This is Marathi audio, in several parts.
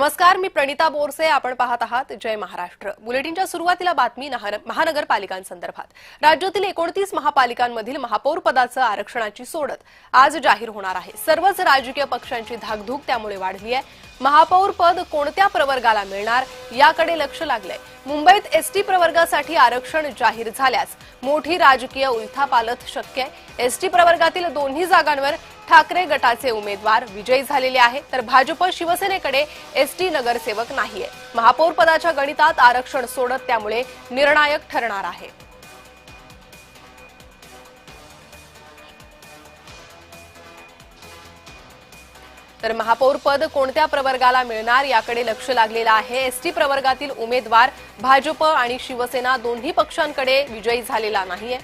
नमस्कार, मी प्रणिता बोरसे. आपण पाहत आहात जय महाराष्ट्र. बुलेटिनच्या सुरुवातीला बातमी महानगरपालिकांसंदर्भात. राज्यातील 29 महापालिकांमधील महापौर पदाचं आरक्षणाची सोडत आज जाहीर होणार आहे. सर्वच राजकीय पक्षांची धाकधूक त्यामुळे वाढली आहे. महापौर पद कोणत्या प्रवर्गाला मिळणार याकडे लक्ष लागलंय. मुंबईत एसटी प्रवर्गासाठी आरक्षण जाहीर झाल्यास मोठी राजकीय उलथापालथ शक्य आहे. एसटी प्रवर्गातील दोन्ही जागांवर ठाकरे गटाचे उमेदवार विजयी झालेले आहेत, तर भाजप शिवसेनेकडे एसटी नगरसेवक नाहीये. महापौर पदाच्या गणितात आरक्षण सोडत त्यामुळे निर्णायक ठरणार आहे. तर महापौर पद कोणत्या प्रवर्गाला मिळणार याकडे लक्ष लागलेलं आहे. एसटी प्रवर्गातील उमेदवार भाजप आणि शिवसेना दोन्ही पक्षांकडे विजयी झालेला नाहीये.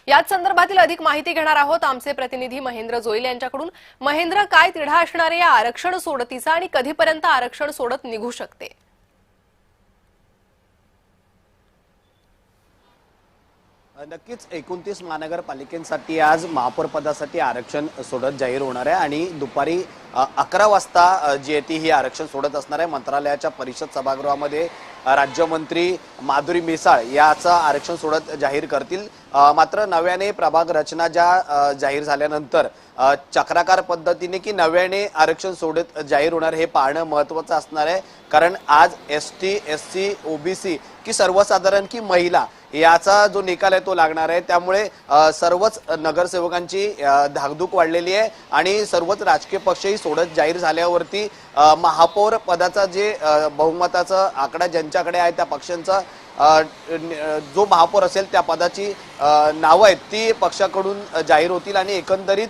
याच संदर्भातील अधिक माहिती घेणार आहोत आमचे प्रतिनिधी महेंद्र जोईल यांच्याकडून. महेंद्र, काय तिढा असणार या आरक्षण सोडतीचा आणि कधीपर्यंत आरक्षण सोडत निघू शकते? नक्कीच 29 महानगरपालिकांसाठी आज महापौर पदासाठी आरक्षण सोडत जाहीर होणार आहे आणि दुपारी 11 वाजता जी आहे ती ही आरक्षण सोडत असणार आहे. मंत्रालयाच्या परिषद सभागृहामध्ये राज्यमंत्री माधुरी मिसाळ याचं आरक्षण सोडत जाहीर करतील. मात्र नव्याने प्रभाग रचना ज्या जाहीर झाल्यानंतर चक्राकार पद्धतीने की नव्याने आरक्षण सोडत जाहीर होणार हे पाहणं महत्त्वाचं असणार आहे. कारण आज एसटी, एससी, ओबीसी की सर्वसाधारण की महिला याचा जो निकाल आहे तो लागणार आहे. त्यामुळे सर्वच नगरसेवकांची धाकधूक वाढलेली आहे आणि सर्वच राजकीय पक्षही सोडत जाहीर झाल्यावरती महापौर पदाचा जे बहुमताचा आकडा ज्यांच्याकडे आहे त्या पक्षांचा जो महापौर असेल त्या पदाची नावं आहेत ती पक्षाकडून जाहीर होतील आणि एकंदरीत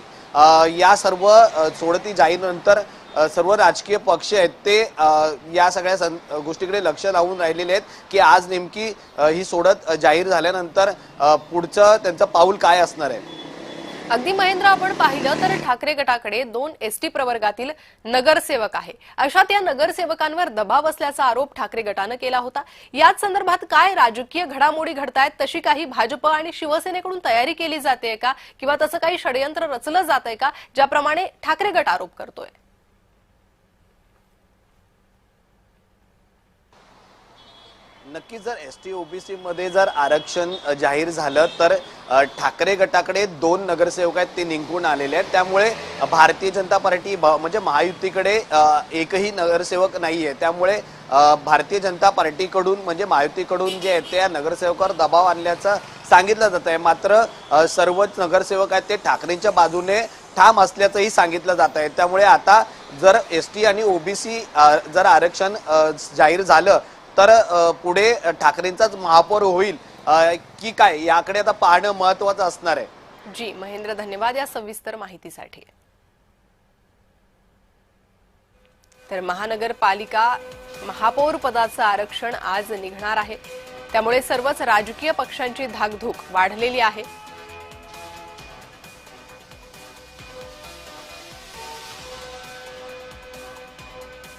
या सर्व सोडती जाहीरनंतर सर्व राजकीय पक्ष आहेत ते या सगळ्या गोष्टीकडे लक्ष लावून राहिलेले आहेत की आज नेमकी ही सोडत जाहीर झाल्यानंतर पुढचं त्यांचं पाऊल काय असणार आहे. अगदी महेंद्र, आपण पाहिलं तर ठाकरे गटाकडे 2 एसटी प्रवर्गातील नगरसेवक आहे. अशात या नगरसेवकांवर दबाव असल्याचा आरोप ठाकरे गटानं केला होता. याच संदर्भात काय राजकीय घडामोडी घडतायत? तशी काही भाजप आणि शिवसेनेकडून तयारी केली जाते का, किंवा तसं काही षडयंत्र रचलं जातंय का, ज्याप्रमाणे ठाकरे गट आरोप करतोय? नक्कीच जर एसटी ओबीसी मध्ये जर आरक्षण जाहीर झालं तर ठाकरे गटाकडे 2 नगरसेवक आहेत ते निघून आलेले आहेत. त्यामुळे भारतीय जनता पार्टी म्हणजे महायुतीकडे एकही नगरसेवक नाहीये. त्यामुळे भारतीय जनता पार्टीकडून म्हणजे महायुतीकडून जे आहे त्या नगरसेवकावर दबाव आणल्याचं सांगितलं जात आहे. मात्र सर्वच नगरसेवक आहेत ते ठाकरेंच्या बाजूने ठाम असल्याचंही सांगितलं जात आहे. त्यामुळे आता जर एसटी आणि ओबीसी जर आरक्षण जाहीर झालं तर पुढे ठाकरेंचाच महापौर होईल की काय याकडे आता पाहणं महत्त्वाचं असणार आहे. जी महेंद्र, धन्यवाद या सविस्तर माहितीसाठी. तर महानगरपालिका महापौर पदाचं आरक्षण आज निघणार आहे. त्यामुळे सर्वच राजकीय पक्षांची धाकधूक वाढलेली आहे.